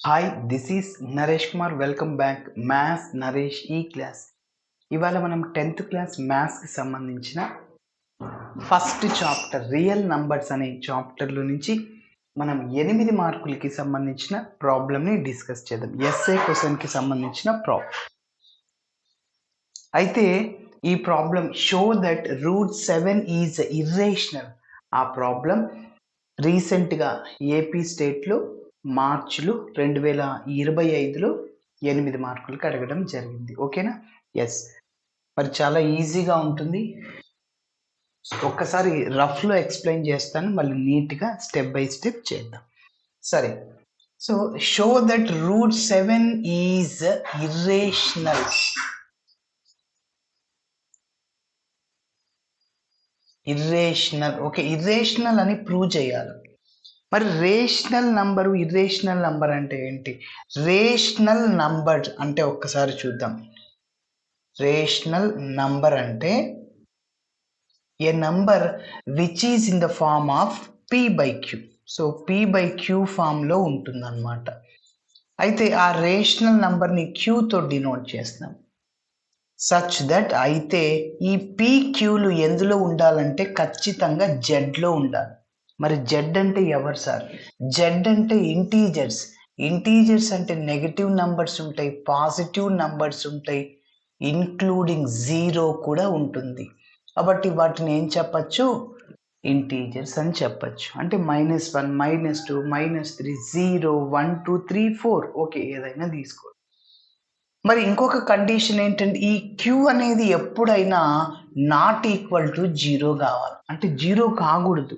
Hi, this is Naresh Kumar. Welcome back maths Naresh ఈ class. ఇవాళ మనం 10th క్లాస్ మ్యాథ్స్కి సంబంధించిన ఫస్ట్ చాప్టర్ రియల్ నంబర్స్ అనే చాప్టర్లో నుంచి మనం 8 మార్కులకి సంబంధించిన ప్రాబ్లమ్ని డిస్కస్ చేద్దాం. ఎస్ఏ క్వశ్చన్కి సంబంధించిన ప్రాబ్లం. అయితే ఈ problem show that √7 is irrational. ఆ ప్రాబ్లం రీసెంట్గా ఏపీ స్టేట్లో మార్చిలో 2025లో 8 మార్కులకు అడగడం జరిగింది. ఓకేనా? ఎస్. మరి చాలా ఈజీగా ఉంటుంది. ఒక్కసారి రఫ్లో ఎక్స్ప్లెయిన్ చేస్తాను, మళ్ళీ నీట్గా స్టెప్ బై స్టెప్ చేద్దాం. సరే, so show that √7 is irrational. Okay, irrational అని ప్రూవ్ చేయాలి. మరి రేషనల్ నంబరు ఇర్రేషనల్ నంబర్ అంటే ఏంటి? రేషనల్ నంబర్ అంటే ఒక్కసారి చూద్దాం. రేషనల్ నంబర్ అంటే a number which is in the form of p/q. So p/q ఫామ్లో ఉంటుందన్నమాట. అయితే ఆ రేషనల్ నంబర్ని క్యూతో డినోట్ చేస్తాం. సచ్ దట్ అయితే ఈ pqలు ఎందులో ఉండాలంటే ఖచ్చితంగా జెడ్లో ఉండాలి. మరి జెడ్ అంటే ఎవరు సార్? జెడ్ అంటే ఇంటీజర్స్. ఇంటీజర్స్ అంటే నెగటివ్ నంబర్స్ ఉంటాయి, పాజిటివ్ నంబర్స్ ఉంటాయి, ఇన్క్లూడింగ్ 0 కూడా ఉంటుంది. కాబట్టి వాటిని ఏం చెప్పచ్చు? ఇంటీజర్స్ అని చెప్పచ్చు. అంటే -1, -2, -3, 0, 1, 2, 3, 4 ఓకే, ఏదైనా తీసుకో. మరి ఇంకొక కండిషన్ ఏంటంటే ఈ క్యూ అనేది ఎప్పుడైనా నాట్ ఈక్వల్ టు 0 కావాలి. అంటే 0 కాకూడదు.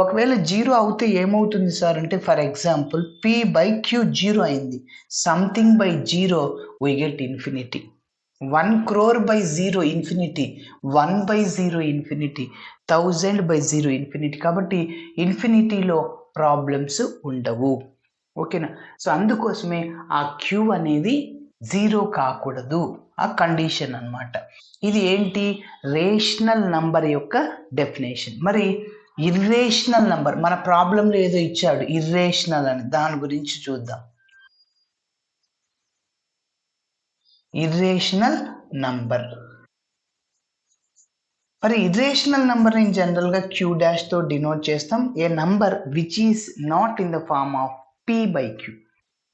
ఒకవేళ 0 అవుతే ఏమవుతుంది సార్ అంటే, ఫర్ ఎగ్జాంపుల్ p/q 0 అయింది. Something by 0 we get infinity. 1 crore by 0 infinity, 1/0 infinity, 1000/0 infinity. కాబట్టి ఇన్ఫినిటీలో ప్రాబ్లమ్స్ ఉండవు. ఓకేనా? సో అందుకోసమే ఆ క్యూ అనేది 0 కాకూడదు, ఆ కండిషన్ అన్నమాట. ఇది ఏంటి? రేషనల్ నంబర్ యొక్క డెఫినేషన్. మరి ఇర్రేషనల్ నంబర్ మన ప్రాబ్లంలో ఏదో ఇచ్చాడు ఇర్రేషనల్ అని, దాని గురించి చూద్దాం. Irrational number. మరి ఇర్రేషనల్ నంబర్ ని జనరల్గా q' తో డినోట్ చేస్తాం. A number which is not in the form of p/q.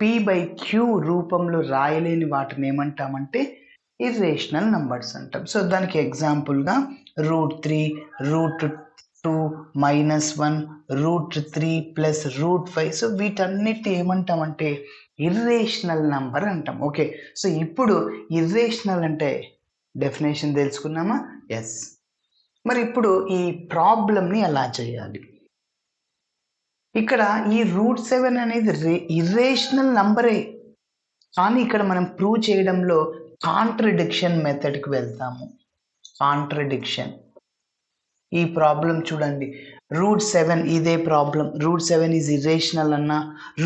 p/q రూపంలో రాయలేని వాటిని ఏమంటామంటే ఇర్రేషనల్ నంబర్స్ అంటాం. సో దానికి ఎగ్జాంపుల్గా √3, √2, -1, √3 + √5. సో వీటన్నిటి ఏమంటామంటే ఇర్రేషనల్ నంబర్ అంటాం. ఓకే, సో ఇప్పుడు ఇర్రేషనల్ అంటే డెఫినేషన్ తెలుసుకున్నామా? ఎస్. మరి ఇప్పుడు ఈ ప్రాబ్లంని ఎలా చేయాలి? ఇక్కడ ఈ √7 అనేది ఇర్రేషనల్ నంబరే, కానీ ఇక్కడ మనం ప్రూవ్ చేయడంలో కాంట్రడిక్షన్ మెథడ్కి వెళ్తాము. కాంట్రడిక్షన్. ఈ ప్రాబ్లం చూడండి, √7 ఇదే ప్రాబ్లం. √7 ఈజ్ ఇర్రేషనల్ అన్నా,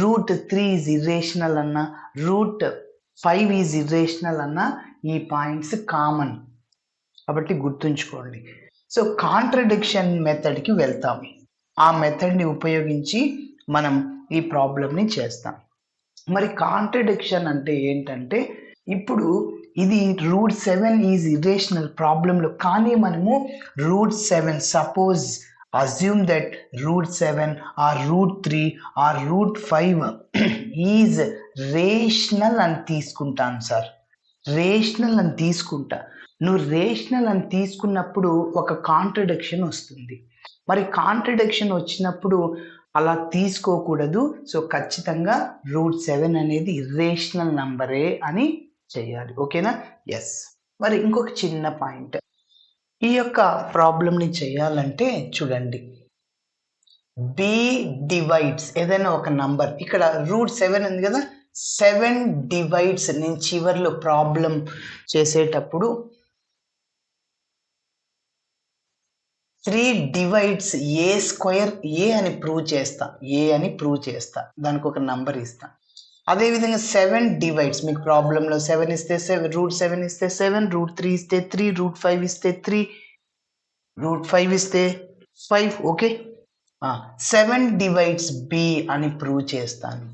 √3 ఈజ్ ఇర్రేషనల్ అన్నా, √5 ఈజ్ ఇర్రేషనల్ అన్నా ఈ పాయింట్స్ కామన్. కాబట్టి గుర్తుంచుకోండి. సో కాంట్రడిక్షన్ మెథడ్కి వెళ్తాం. ఆ మెథడ్ని ఉపయోగించి మనం ఈ ప్రాబ్లమ్ని చేస్తాం. మరి కాంట్రడిక్షన్ అంటే ఏంటంటే, ఇప్పుడు ఇది √7 ఈజ్ ఇర్రేషనల్ ప్రాబ్లంలో, కానీ మనము √7 suppose assume that √7 or √3 or √5 is rational అని తీసుకుంటాను సార్. రేషనల్ అని తీసుకుంటా. నువ్వు రేషనల్ అని తీసుకున్నప్పుడు ఒక కాంట్రడిక్షన్ వస్తుంది. మరి కాంట్రడిక్షన్ వచ్చినప్పుడు అలా తీసుకోకూడదు. సో ఖచ్చితంగా √7 అనేది ఇర్రేషనల్ నంబరే అని చేయాలి. ఓకేనా? ఎస్. మరి ఇంకొక చిన్న పాయింట్, ఈ యొక్క ప్రాబ్లంని చేయాలంటే చూడండి, b డివైడ్స్ ఏదైనా ఒక నంబర్. ఇక్కడ √7 ఉంది కదా, 7 డివైడ్స్. నేను చివరిలో ప్రాబ్లం చేసేటప్పుడు 3 డివైడ్స్ a² అని ప్రూవ్ చేస్తా. దానికి ఒక నంబర్ ఇస్తా. అదేవిధంగా 7 డివైడ్స్, మీకు ప్రాబ్లంలో 7 ఇస్తే 7, √7 ఇస్తే 7, √3 ఇస్తే 3, √5 ఇస్తే 3, √5 ఇస్తే 5. ఓకే, 7 డివైడ్స్ b అని ప్రూవ్ చేస్తాను.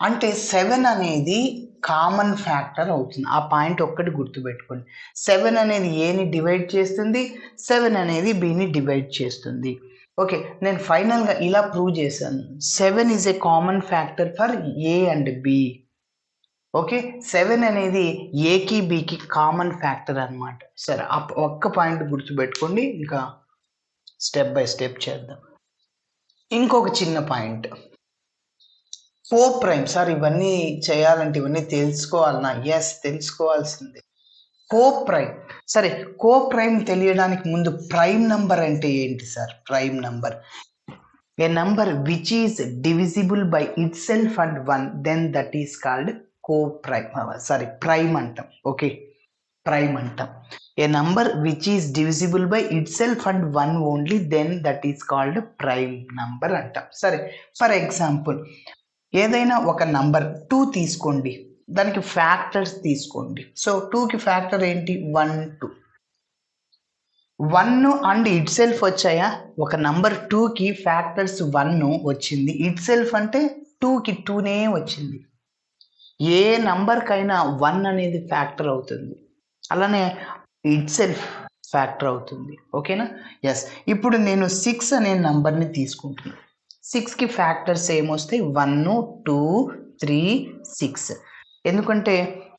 అంటే 7 అనేది కామన్ ఫ్యాక్టర్ అవుతుంది. ఆ పాయింట్ ఒక్కటి గుర్తుపెట్టుకోండి. 7 అనేది ఏని డివైడ్ చేస్తుంది, 7 అనేది బిని డివైడ్ చేస్తుంది. ఓకే, నేను ఫైనల్గా ఇలా ప్రూవ్ చేశాను. 7 is a common factor for A and B. Okay, 7 అనేది ఏకి బికి కామన్ ఫ్యాక్టర్ అనమాట. సరే, ఒక్క పాయింట్ గుర్తుపెట్టుకోండి, ఇంకా స్టెప్ బై స్టెప్ చేద్దాం. ఇంకొక చిన్న పాయింట్, కో ప్రైమ్. సార్ ఇవన్నీ చేయాలంటే ఇవన్నీ తెలుసుకోవాలన్నా? ఎస్, తెలుసుకోవాల్సిందే. కో ప్రైమ్. సరే, కో ప్రైమ్ తెలియడానికి ముందు ప్రైమ్ నంబర్ అంటే ఏంటి sir? Prime number a number which is divisible by itself and 1, then that is called coprime. Sorry, prime అంటాం. ఓకే, ప్రైమ్ అంటాం. A number which is divisible by itself and 1 only, then that is called prime number అంటాం. సరే, for example ఏదైనా ఒక number 2 తీసుకోండి, దానికి factors తీసుకోండి. So 2కి ఫ్యాక్టర్ ఏంటి? 1, 2. 1 అండ్ ఇట్ సెల్ఫ్ వచ్చాయా? ఒక నంబర్ 2కి ఫ్యాక్టర్స్ 1 వచ్చింది, ఇట్ సెల్ఫ్ అంటే 2కి 2నే వచ్చింది. ఏ నంబర్కైనా 1 అనేది ఫ్యాక్టర్ అవుతుంది, అలానే ఇట్ సెల్ఫ్ ఫ్యాక్టర్ అవుతుంది. ఓకేనా? ఎస్. ఇప్పుడు నేను 6 అనే నంబర్ని తీసుకుంటున్నాను. 6కి ఫ్యాక్టర్స్ ఏమొస్తాయి? 1, 2, 3, 6. ఎందుకంటే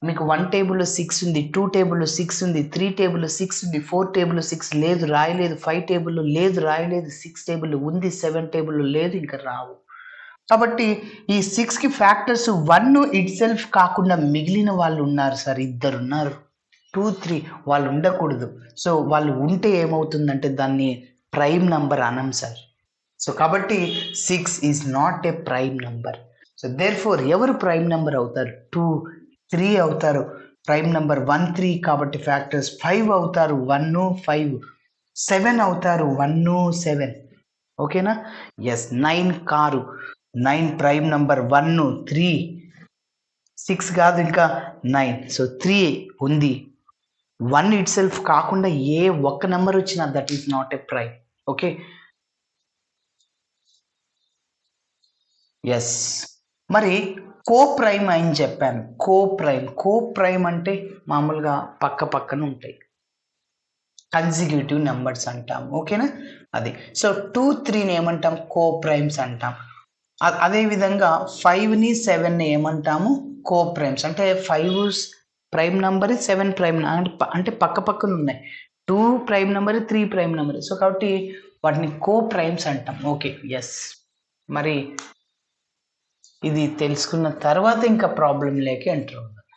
మీకు 1 టేబుల్లో 6 ఉంది, 2 టేబుల్లో 6 ఉంది, 3 టేబుల్లో 6 ఉంది, 4 టేబుల్లో 6 లేదు, రాయలేదు, 5 టేబుల్లో లేదు, రాయలేదు, 6 టేబుల్లో ఉంది, 7 టేబుల్లో లేదు, ఇంకా రావు. కాబట్టి ఈ 6కి ఫ్యాక్టర్స్ 1 ఇట్ సెల్ఫ్ కాకుండా మిగిలిన వాళ్ళు ఉన్నారు సార్, 2 ఉన్నారు. 2, 3 వాళ్ళు ఉండకూడదు. సో వాళ్ళు ఉంటే ఏమవుతుందంటే దాన్ని ప్రైమ్ నంబర్ అనం సార్. సో కాబట్టి 6 is not a prime number. So therefore ఎవరు ప్రైమ్ నెంబర్ అవుతారు? 2, 3 అవుతారు. ప్రైమ్ నెంబర్ 1, 3 కాబట్టి ఫ్యాక్టర్స్ 5 అవుతారు. 1, 5. 7 అవుతారు. 1, 7. ఓకేనా? ఎస్. 9 కారు. 9 prime number. 1, 3. 6 కాదు, ఇంకా 9. సో 3 ఉంది. 1 ఇట్ సెల్ఫ్ కాకుండా ఏ ఒక్క నెంబర్ వచ్చినా that is not a prime. Okay, yes. మరి కో ప్రైమ్ అని చెప్పాను. కో ప్రైమ్ అంటే మామూలుగా పక్క పక్కన ఉంటాయి, కన్సిక్యూటివ్ నెంబర్స్ అంటాం. ఓకేనా? అది. సో 2, 3ని ఏమంటాం? కో ప్రైమ్స్ అంటాం. అదేవిధంగా 5ని 7ని ఏమంటాము? Co primes. అంటే 5 ప్రైమ్ నెంబర్, 7 ప్రైమ్ అంటే పక్క పక్కన ఉన్నాయి. 2 prime number, 3 prime number. So కాబట్టి వాటిని కో ప్రైమ్స్ అంటాం. Okay, yes. మరి ఇది తెలుసుకున్న తర్వాత ఇంకా ప్రాబ్లం లేక ఎంటర్ అవుతుంది.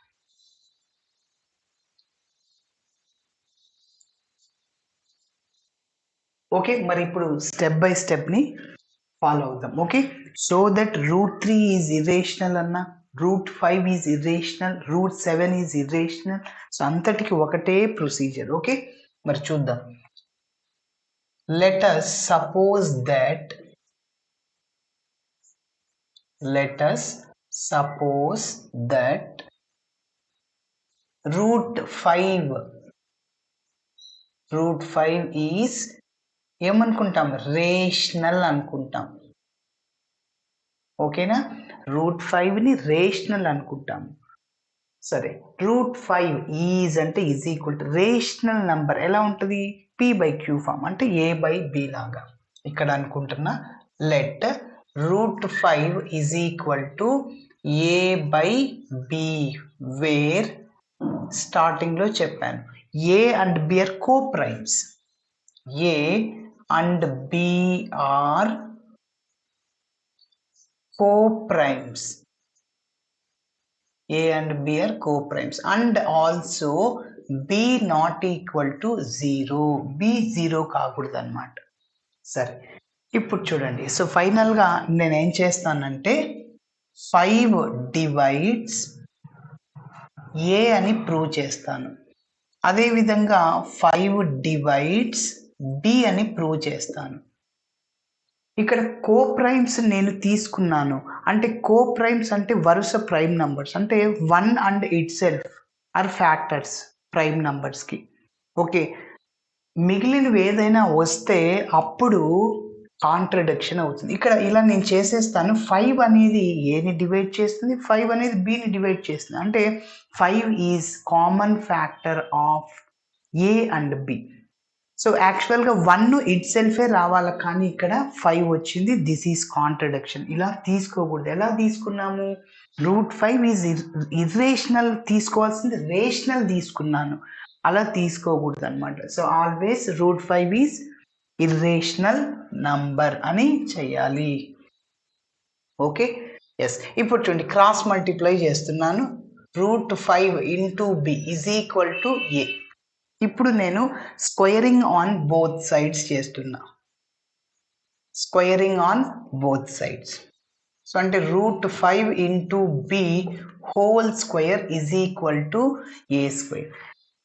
ఓకే, మరి ఇప్పుడు స్టెప్ బై స్టెప్ని ఫాలో అవుతాం. Okay, so that √3 is irrational అన్న, √5 is irrational, √7 is irrational. So అంతటికి ఒకటే ప్రొసీజర్. ఓకే, మరి చూద్దాం. let us suppose that √5 is ఏమనుకుంటాం? రేషనల్ అనుకుంటాం. ఓకేనా? √5ని రేషనల్ అనుకుంటాం. సరే, √5 ఈజ్ అంటే is equal to rational number ఎలా ఉంటుంది? p/q ఫామ్, అంటే a/b లాగా ఇక్కడ అనుకుంటున్నా. Let √5 is equal to a/b, where starting లో చెప్పాను a and b are coprimes. a and b are co-primes. A and B are co-primes, and also B not equal to 0. B 0 కాకూడదు అన్నమాట. సరే, ఇప్పుడు చూడండి. సో ఫైనల్గా నేనేం చేస్తానంటే 5 డివైడ్స్ A అని ప్రూవ్ చేస్తాను. అదేవిధంగా 5 డివైడ్స్ B అని ప్రూవ్ చేస్తాను. ఇక్కడ కో ప్రైమ్స్ నేను తీసుకున్నాను, అంటే కో ప్రైమ్స్ అంటే వరుస ప్రైమ్ నంబర్స్, అంటే 1 and itself are factors prime నంబర్స్కి. ఓకే, మిగిలినవి ఏదైనా వస్తే అప్పుడు కాంట్రడిక్షన్ అవుతుంది. ఇక్కడ ఇలా నేను చేసేస్తాను. 5 అనేది ఏని డివైడ్ చేస్తుంది, 5 అనేది బిని డివైడ్ చేస్తుంది. అంటే 5 is common factor of A and B. So యాక్చువల్గా 1 ఇట్ సెల్ఫే రావాలి, కానీ ఇక్కడ 5 వచ్చింది. This is contradiction. ఇలా తీసుకోకూడదు. ఎలా తీసుకున్నాము? √5 ఈజ్ ఇర్రేషనల్ తీసుకోవాల్సింది రేషనల్ తీసుకున్నాను. అలా తీసుకోకూడదు అనమాట. So always √5 is irrational number అని చేయాలి. Okay, yes. ఇప్పుడు చూడండి, క్రాస్ మల్టిప్లై చేస్తున్నాను. √5 into b is equal to a. ఇప్పుడు నేను స్క్వేరింగ్ ఆన్ బోత్ సైడ్స్ చేస్తున్నా. Squaring on both sides. So అంటే √5 into b whole square is equal to A square.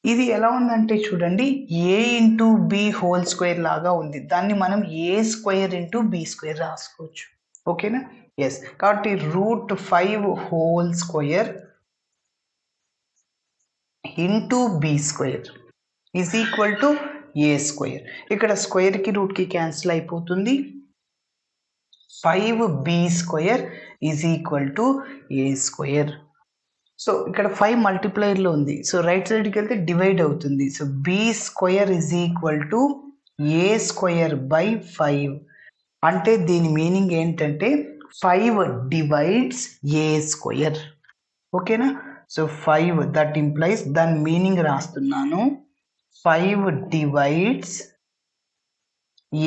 ఇది ఎలా ఉందంటే చూడండి, a into b whole square లాగా ఉంది. దాన్ని మనం a square into B square రాసుకోవచ్చు. ఓకేనా? ఎస్. కాబట్టి √5 whole square into B square is equal to A square. ఇక్కడ స్క్వేర్కి రూట్కి క్యాన్సిల్ అయిపోతుంది. 5b square is equal to A square. So ఇక్కడ 5 మల్టిప్లైర్లో ఉంది. సో రైట్ సైడ్కి వెళ్తే డివైడ్ అవుతుంది. So B square is equal to A square by 5. అంటే దీని మీనింగ్ ఏంటంటే 5 డివైడ్స్ ఏ స్క్వేర్. ఓకేనా? సో 5 దట్ ఇంప్లైస్, దాని మీనింగ్ రాస్తున్నాను. 5 డివైడ్స్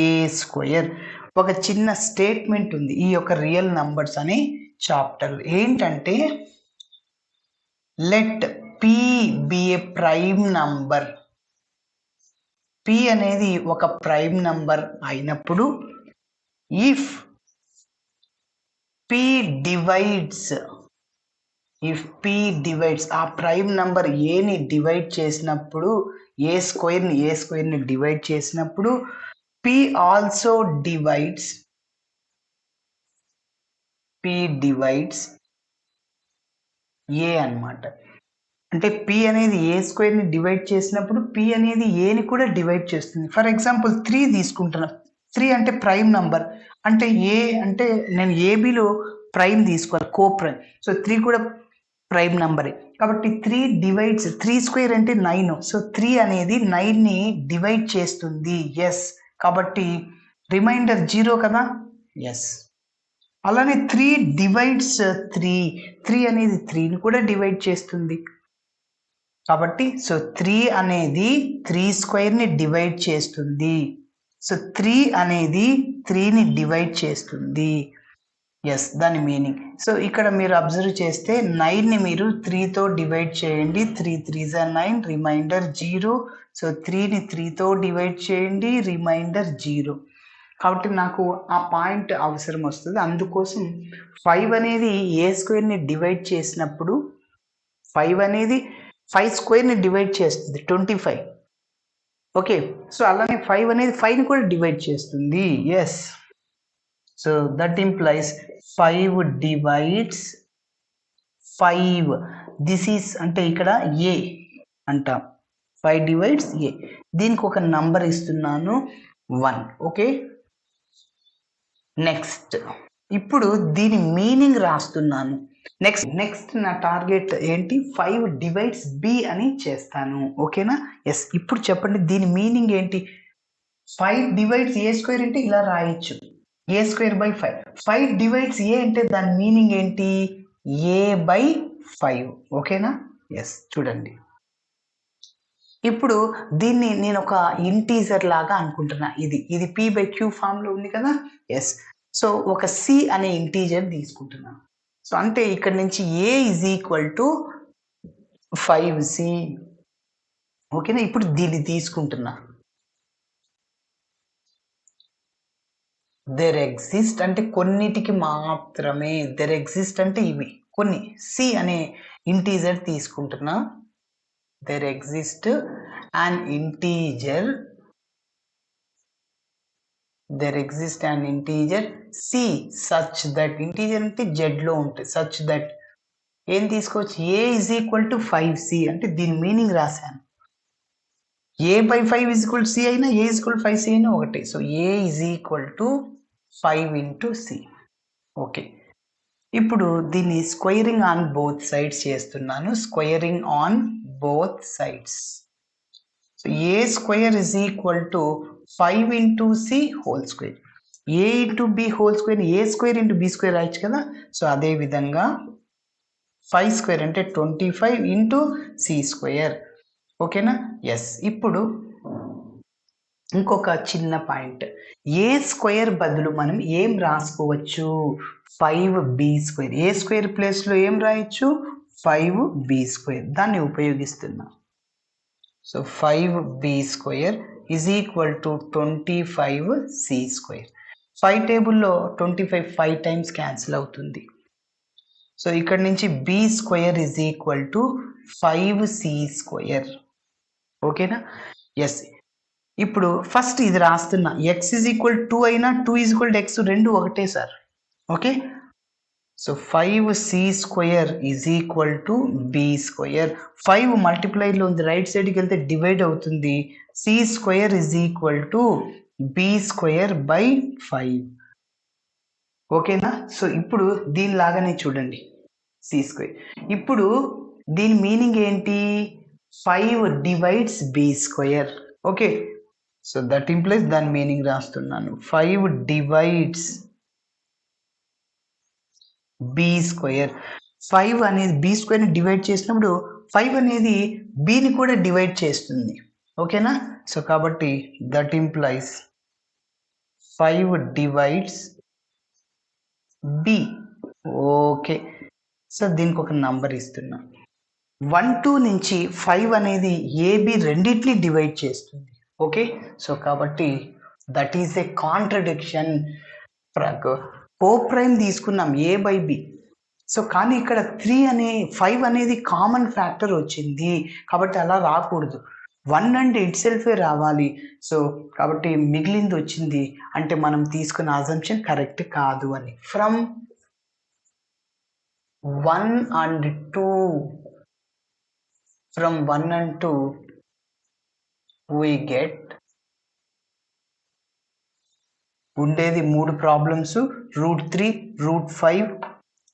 ఏ స్క్వేర్. ఒక చిన్న స్టేట్మెంట్ ఉంది ఈ యొక్క రియల్ నంబర్స్ అనే చాప్టర్. ఏంటంటే లెట్ p బి ఏ ప్రైమ్ నంబర్. p అనేది ఒక ప్రైమ్ నంబర్ అయినప్పుడు ఇఫ్ p డివైడ్స్ ఆ ప్రైమ్ నంబర్ ఏని డివైడ్ చేసినప్పుడు, ఏ స్క్వేర్ని డివైడ్ చేసినప్పుడు p ఆల్సో డివైడ్స్ ఏ అన్నమాట. అంటే p అనేది ఏ స్క్వేర్ని డివైడ్ చేసినప్పుడు p అనేది ఏని కూడా డివైడ్ చేస్తుంది. ఫర్ ఎగ్జాంపుల్ 3 తీసుకుంటున్నా. 3 అంటే ప్రైమ్ నంబర్. అంటే ఏ అంటే నేను ఏబిలో ప్రైమ్ తీసుకోవాలి, కో ప్రైమ్. సో 3 కూడా ప్రైమ్ నంబరే. కాబట్టి 3 డివైడ్స్ 3 స్క్వేర్ అంటే 9. సో 3 అనేది 9ని డివైడ్ చేస్తుంది. ఎస్. కాబట్టి రిమైండర్ 0 కదా. ఎస్. అలానే 3 డివైడ్స్ 3 అనేది 3ని కూడా డివైడ్ చేస్తుంది. కాబట్టి సో 3 అనేది 3 స్క్వేర్ని డివైడ్ చేస్తుంది. సో 3 అనేది 3ని డివైడ్ చేస్తుంది. ఎస్, దాని మీనింగ్. సో ఇక్కడ మీరు అబ్జర్వ్ చేస్తే 9ని మీరు 3తో డివైడ్ చేయండి. 3 3s are 9, రిమైండర్ 0. సో 3ని 3తో డివైడ్ చేయండి, రిమైండర్ 0. కాబట్టి నాకు ఆ పాయింట్ అవసరం వస్తుంది. అందుకోసం 5 అనేది ఏ స్క్వేర్ని డివైడ్ చేసినప్పుడు 5 అనేది 5 స్క్వేర్ని డివైడ్ చేస్తుంది, 25. ఓకే. సో అలానే 5 అనేది 5ని కూడా డివైడ్ చేస్తుంది. Yes. So that implies 5 divides 5. This is అంటే ఇక్కడ ఏ అంటాం. 5 డివైడ్స్ ఏ. దీనికి ఒక నంబర్ ఇస్తున్నాను 1. ఓకే. నెక్స్ట్ ఇప్పుడు దీని మీనింగ్ రాస్తున్నాను. నెక్స్ట్ నా టార్గెట్ ఏంటి? 5 డివైడ్స్ బి అని చేస్తాను. ఓకేనా? ఎస్. ఇప్పుడు చెప్పండి దీని మీనింగ్ ఏంటి? 5 డివైడ్స్ ఏ స్క్వేర్ అంటే ఇలా రాయొచ్చు, ఏ స్క్వేర్ బై 5. 5 డివైడ్స్ ఏ అంటే దాని మీనింగ్ ఏంటి? ఏ బై 5. ఓకేనా? ఎస్. చూడండి, ఇప్పుడు దీన్ని నేను ఒక ఇంటీజర్ లాగా అనుకుంటున్నా. ఇది p/q ఫామ్లో ఉంది కదా. ఎస్. సో ఒక c అనే ఇంటీజర్ తీసుకుంటున్నాను. సో అంటే ఇక్కడ నుంచి a is equal to 5c. ఓకేనా? ఇప్పుడు దీన్ని తీసుకుంటున్నా. దెర్ ఎగ్జిస్ట్ అంటే కొన్నిటికి మాత్రమే. దెర్ ఎగ్జిస్ట్ అంటే ఇవి కొన్ని. c అనే ఇంటీజర్ తీసుకుంటున్నా. There exist an integer c such that, integer అంటే z లో ఉంటుంది, such that ఏం తీసుకోవచ్చు? a is equal to 5c అంటే దీని మీనింగ్ రాశాను. a by 5 is equal to c అయినా a is equal to 5c అయినా ఒకటే. So a is equal to 5 into c. Okay, ఇప్పుడు దీన్ని స్క్వేరింగ్ ఆన్ బోత్ సైడ్స్ చేస్తున్నాను. Squaring on both sides. So a square is equal to 5 into c whole square. a into b whole square a square into b square రాయొచ్చు కదా. So అదే విధంగా 5 square అంటే 25 into C square. ఓకేనా? Yes. ఇప్పుడు ఇంకొక చిన్న పాయింట్, ఏ square బదులు మనం ఏం రాసుకోవచ్చు? 5b square. ఏ స్క్వేర్ ప్లేస్లో ఏం రాయొచ్చు? 5b square. దాన్ని ఉపయోగిస్తున్నా. So 5b square is equal to 25c square. 5 టేబుల్లో 25 5 టైమ్స్ క్యాన్సిల్ అవుతుంది. సో ఇక్కడ నుంచి b square is equal to 5c square. ఓకేనా? ఎస్. ఇప్పుడు ఫస్ట్ ఇది రాస్తున్నా. x ఈజ్ ఈక్వల్ 2 అయినా 2 ఈజ్ ఈక్వల్ టు x రెండు ఒకటే sir. Okay, so 5c square is equal to b square. 5 మల్టిప్లైలో ఉంది, రైట్ సైడ్కి వెళ్తే డివైడ్ అవుతుంది. c square is equal to b square by 5. ఓకేనా? సో ఇప్పుడు దీనిలాగానే చూడండి, సి స్క్వేర్. ఇప్పుడు దీని మీనింగ్ ఏంటి? 5 divides B square. Okay, so that implies దాని మీనింగ్ రాస్తున్నాను. 5 డివైడ్స్ బి స్క్వేర్. 5 అనేది బి స్క్వేర్ని డివైడ్ చేసినప్పుడు 5 అనేది బిని కూడా డివైడ్ చేస్తుంది. ఓకేనా? సో కాబట్టి that implies 5 divides B. Okay, so దీనికి ఒక నంబర్ ఇస్తున్నా. 1 2 నుంచి 5 అనేది ఏబి రెండింటిని డివైడ్ చేస్తుంది. ఓకే, సో కాబట్టి that is a contradiction. Co prime తీసుకున్నాం ఏ బై బి. సో కానీ ఇక్కడ 5 అనేది కామన్ ఫ్యాక్టర్ వచ్చింది కాబట్టి అలా రాకూడదు. 1 అంటే ఇట్ సెల్ఫే రావాలి. సో కాబట్టి మిగిలింది వచ్చింది అంటే మనం తీసుకున్న అజంప్షన్ కరెక్ట్ కాదు అని. From 1 and 2, from 1 and 2 we get ఉండేది 3 ప్రాబ్లమ్స్, √3, √5,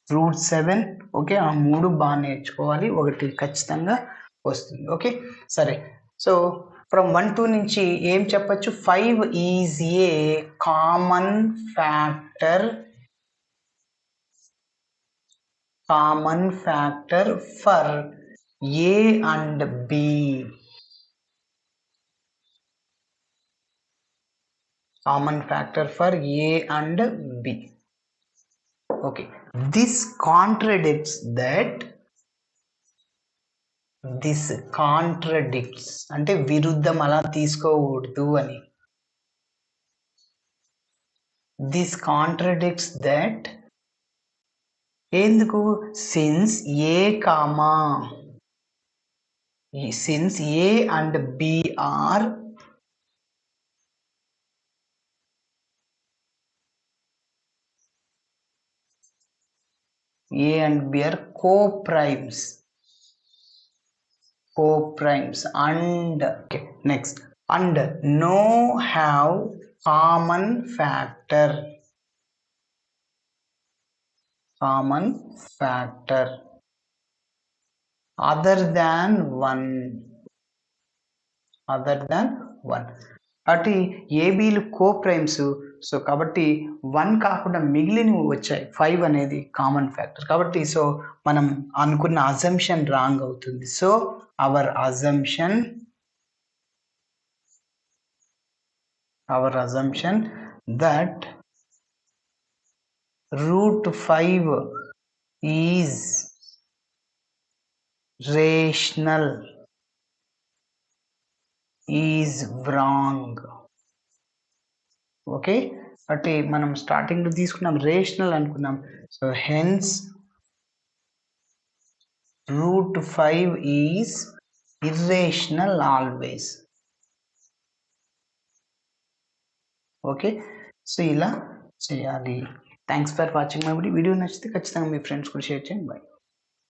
√7. ఓకే, ఆ 3 బాగా నేర్చుకోవాలి, ఒకటి ఖచ్చితంగా వస్తుంది. ఓకే, సరే. సో ఫ్రమ్ 1 2 నుంచి ఏం చెప్పచ్చు? 5 is a common factor for A and B. Common factor for A and B. Okay, this contradicts అంటే విరుద్ధం, అలా తీసుకోకూడదు అని. This contradicts that ఎందుకు? Since A and B are co-primes and okay, next, and no have common factor other than 1. అటు ఏబీలు co primes. So కాబట్టి 1 కాకుండా మిగిలినవి వచ్చాయి. 5 అనేది కామన్ ఫ్యాక్టర్ కాబట్టి సో మనం అనుకున్న అజంప్షన్ రాంగ్ అవుతుంది. So our assumption that √5 is rational is wrong. Okay, అంటే మనం స్టార్టింగ్ లో తీసుకున్నాం రేషనల్ అనుకున్నాం. So hence √5 is irrational always. Okay, so ఇలా చేయాలి. Thanks for watching my video. నచ్చితే ఖచ్చితంగా మీ ఫ్రెండ్స్ కూడా షేర్ చేయండి. బాయ్.